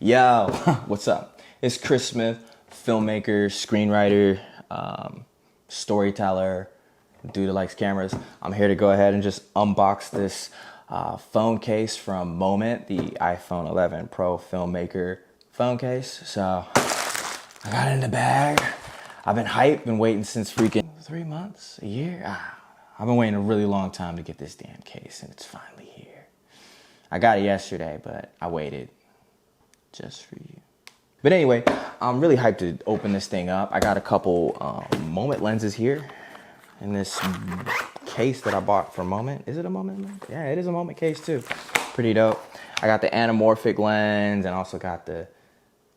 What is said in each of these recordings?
Yo, what's up? It's Chris Smith, filmmaker, screenwriter, storyteller, dude that likes cameras. I'm here to go ahead and just unbox this phone case from Moment, the iPhone 11 Pro Filmmaker phone case. So I got it in the bag. I've been hyped, been waiting since freaking 3 months, a year. I've been waiting a really long time to get this damn case, and it's finally here. I got it yesterday, but I waited just for you. But anyway, I'm really hyped to open this thing up. I got a couple Moment lenses here in this case that I bought for Moment. Is it a Moment lens? Yeah, it is a Moment case too. Pretty dope. I got the anamorphic lens and also got the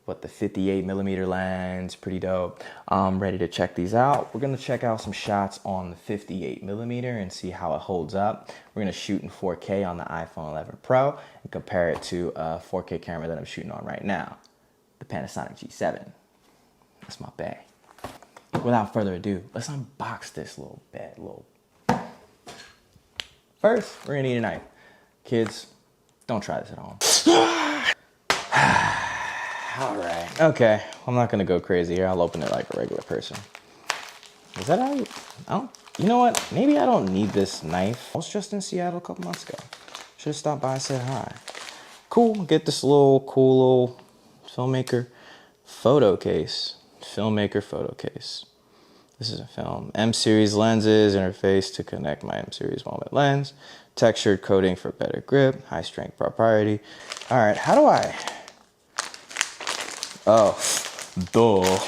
58mm lens. Pretty dope. I'm ready to check these out. We're gonna check out some shots on the 58mm and see how it holds up. We're gonna shoot in 4K on the iPhone 11 Pro and compare it to a 4K camera that I'm shooting on right now, the Panasonic G7. That's my bag. Without further ado, let's unbox this little bad little. First, we're gonna need a knife. Kids, don't try this at home. All right. Okay, I'm not gonna go crazy here. I'll open it like a regular person. Is that how you know what? Maybe I don't need this knife. I was just in Seattle a couple months ago. Should have stopped by and said hi. Cool, get this cool little Filmmaker photo case. Filmmaker photo case. This is a film. M-series lenses, interface to connect my M-series Moment lens. Textured coating for better grip. High strength propriety. All right, how do I? Oh, duh.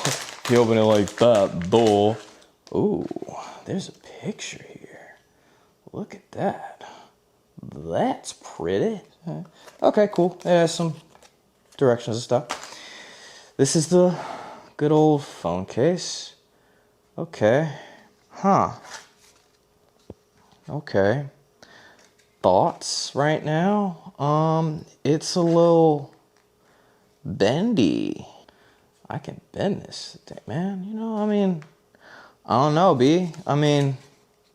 You open it like that, duh. Ooh, there's a picture here. Look at that. That's pretty. Okay, cool. It has some directions and stuff. This is the good old phone case. Okay. Huh. Okay. Thoughts right now? It's a little bendy. I can bend this thing, man. You know, I mean, I don't know, B. I mean,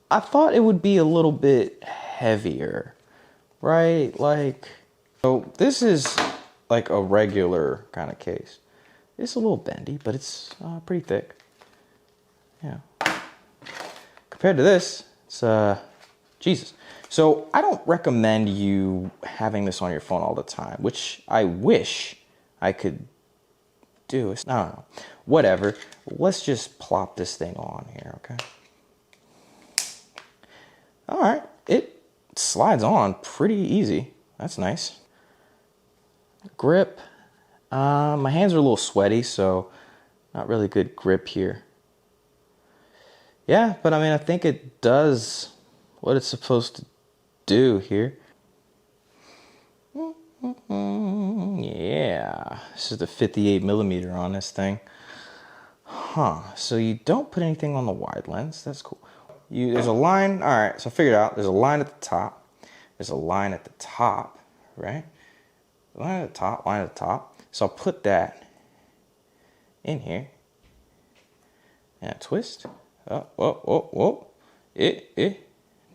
I thought it would be a little bit heavier, right? Like, so this is like a regular kind of case. It's a little bendy, but it's pretty thick. Yeah. Compared to this, it's Jesus. So I don't recommend you having this on your phone all the time, which I wish I could do. I don't know. Whatever. Let's just plop this thing on here, okay? All right. It slides on pretty easy. That's nice. Grip. My hands are a little sweaty, so not really good grip here. Yeah, but I mean, I think it does what it's supposed to do here. Yeah, this is the 58mm on this thing. Huh, so you don't put anything on the wide lens. That's cool. There's a line. All right, so I figured out there's a line at the top. There's a line at the top, right? Line at the top, line at the top. So I'll put that in here. And I twist. Oh, whoa, whoa, whoa.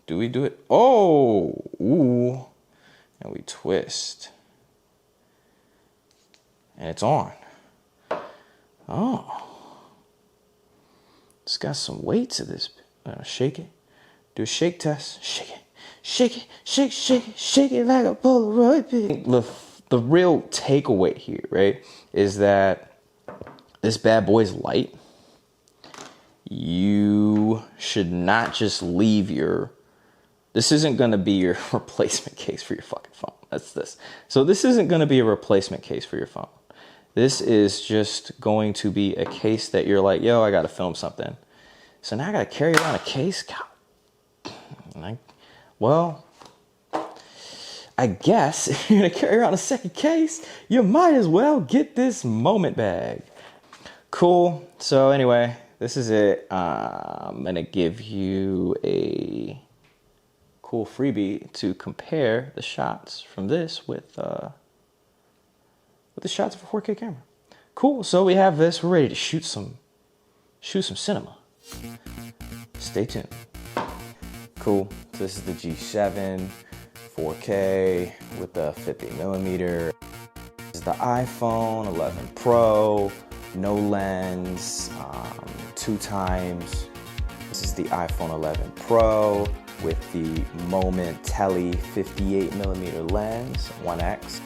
Do we do it? Oh, ooh. And we twist. And it's on. Oh. It's got some weight to this. Shake it. Do a shake test. Shake it. Shake it. Shake, shake it. Shake it like a Polaroid pic. The real takeaway here, right, is that this bad boy's light. You should not just leave this isn't going to be your replacement case for your fucking phone. That's this. So this isn't going to be a replacement case for your phone. This is just going to be a case that you're like, yo, I got to film something. So now I got to carry around a case. Well, I guess if you're going to carry around a second case, you might as well get this Moment bag. Cool. So anyway, this is it. I'm going to give you a cool freebie to compare the shots from this with the shots of a 4K camera. Cool, so we have this. We're ready to shoot some cinema. Stay tuned. Cool. So this is the G7 4K with the 50mm. This is the the iPhone 11 Pro, no lens, 2x. This is the iPhone 11 Pro with the Moment Tele 58mm lens, 1x.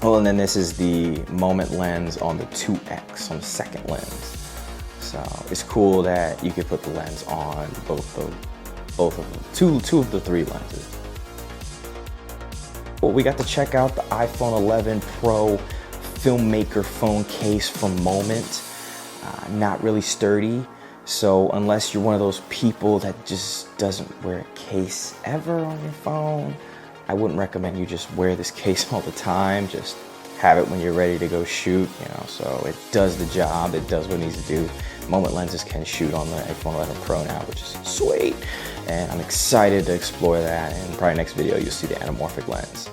Well, and then this is the Moment lens on the 2x, on the second lens. So it's cool that you could put the lens on both of them, two of the three lenses. Well, we got to check out the iPhone 11 Pro Filmmaker phone case from Moment. Not really sturdy, so unless you're one of those people that just doesn't wear a case ever on your phone, I wouldn't recommend you just wear this case all the time. Just have it when you're ready to go shoot, so it does the job, it does what it needs to do. Moment lenses can shoot on the iPhone 11 Pro now, which is sweet. And I'm excited to explore that. And probably next video, you'll see the anamorphic lens.